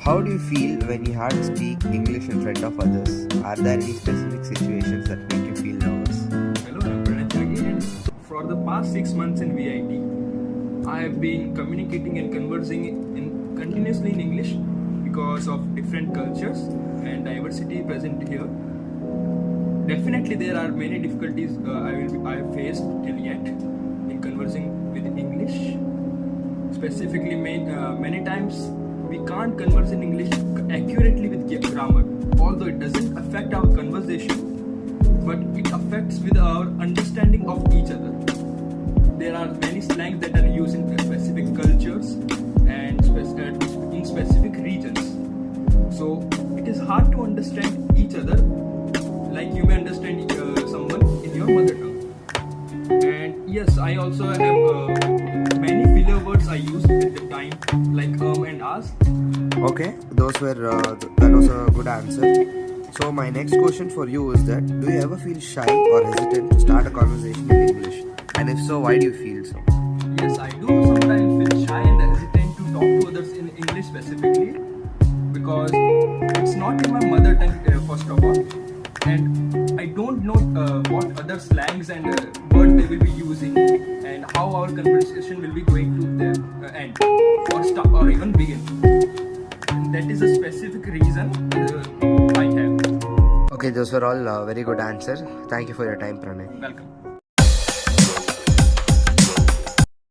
how do you feel when you have to speak English in front of others? Are there any specific situations that make you feel nervous? Hello, I'm Pranay again. For the past 6 months in VIT, I have been communicating and conversing continuously in English because of different cultures and diversity present here. Definitely, there are many difficulties I have faced till yet in conversing with English. Specifically, many times we can't converse in English accurately with grammar, although it doesn't affect our conversation, but it affects with our understanding of each other. There are many slangs that are used in specific cultures and in specific regions. So it is hard to understand each other like you may understand someone in your mother tongue. And yes, I also have many filler words I use at the time, like and as. Okay, that was a good answer. So my next question for you is that, do you ever feel shy or hesitant to start a conversation in English? And if so, why do you feel so? Yes, I do sometimes feel shy and hesitant to talk to others in English specifically, because it's not in my mother tongue first of all, and I don't know what other slangs and words they will be using and how our conversation will be going to end or stop or even begin. And that is a specific reason I have. Okay, those were all very good answers. Thank you for your time, Pranay. Welcome.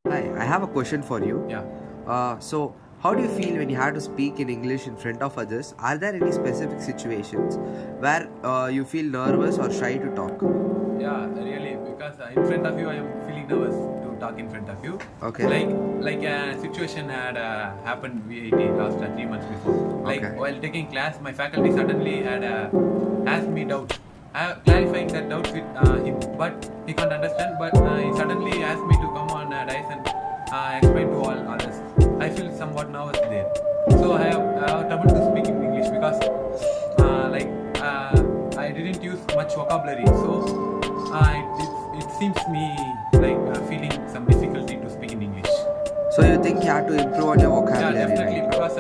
Hi, I have a question for you. Yeah. So, how do you feel when you have to speak in English in front of others? Are there any specific situations where you feel nervous or shy to talk? Yeah, really, because in front of you, I am feeling nervous to talk in front of you. Okay. Like a situation had happened VIT last 3 months before. Like Okay. while taking class, my faculty suddenly had asked me doubts. I am clarifying that doubts with him, but he can't understand. But he suddenly asked me to come on dice and explain to all others. I feel somewhat nervous there. So I have trouble to speak in English because I didn't use much vocabulary. So it seems me like feeling some difficulty to speak in English. So you think you have to improve on your vocabulary? Yeah, definitely, right? because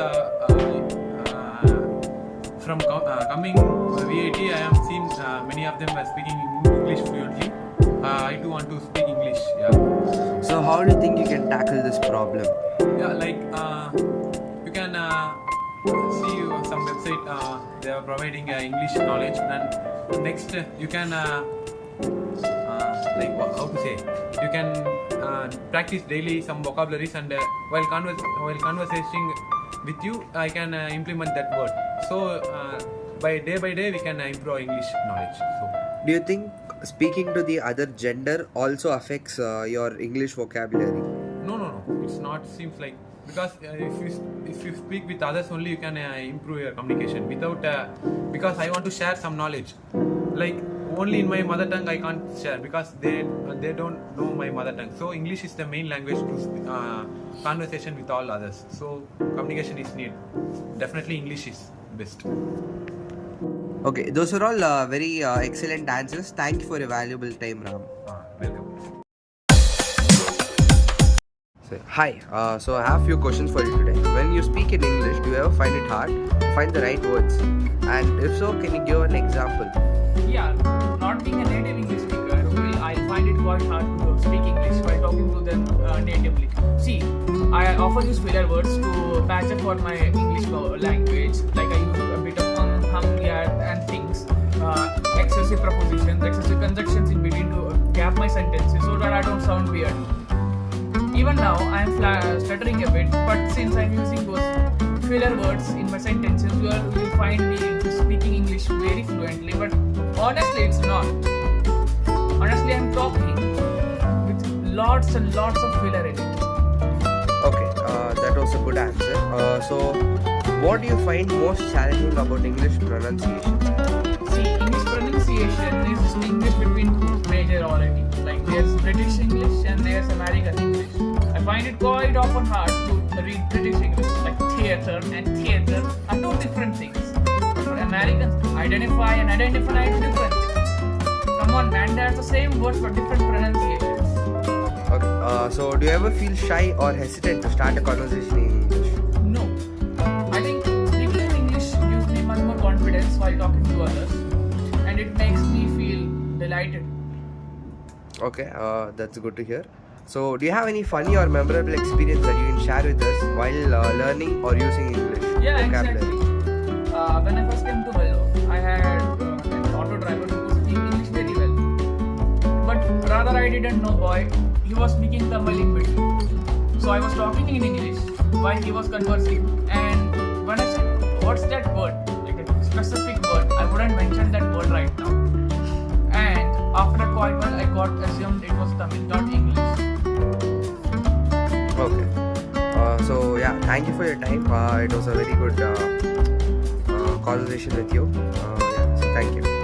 from coming VIT, I have seen many of them are speaking English fluently. I do want to speak English. Yeah. So how do you think you can tackle this problem? Yeah, like you can see some website. They are providing English knowledge, and next you can how to say, you can practice daily some vocabularies, and while conversing with you, I can implement that word. So by day we can improve English knowledge. So Do you think speaking to the other gender also affects your English vocabulary? no, it's not seems like, because if you speak with others only, you can improve your communication without because I want to share some knowledge, like only in my mother tongue I can't share because they don't know my mother tongue. So English is the main language to conversation with all others. So communication is needed. Definitely English is best. Okay, those are all very excellent answers. Thank you for your valuable time, Ram. Welcome. So, hi, so I have a few questions for you today. When you speak in English, do you ever find it hard to find the right words? And if so, can you give an example? Yeah, not being a native English speaker, I find it quite hard to speak English while talking to them natively. See, I often use filler words to patch up for my English language, like I use a bit of yeah, and things, excessive prepositions, excessive conjunctions in between to gap my sentences so that I don't sound weird. Even now, I am stuttering a bit, but since I am using those filler words in my sentences, you will find me speaking English very fluently, but honestly it's not. Honestly, I am talking with lots and lots of filler in it. Okay, that was a good answer. So, what do you find most challenging about English pronunciation? See, English pronunciation is distinguished between two major already. Like there's British English and there's American English. I find it quite often hard to read British English, like theatre and theatre are two different things. For Americans, identify and identify are two different things. Come on man, they're the same words for different pronunciations. Okay, so do you ever feel shy or hesitant to start a conversation in English? No. I think speaking talking to others, and it makes me feel delighted. Okay, that's good to hear. So, do you have any funny or memorable experience that you can share with us while learning or using English Yeah, vocabulary? exactly. When I first came to Hello, I had an auto driver who could speak English very well. But rather I didn't know why he was speaking Tamil in between. So I was talking in English while he was conversing. And when I said, what's that word? Like a specific word. I wouldn't mention that word right now. And after a quite while, I got assumed it was Tamil, not English. Okay. So yeah, thank you for your time. It was a very good conversation with you. Yeah, so thank you.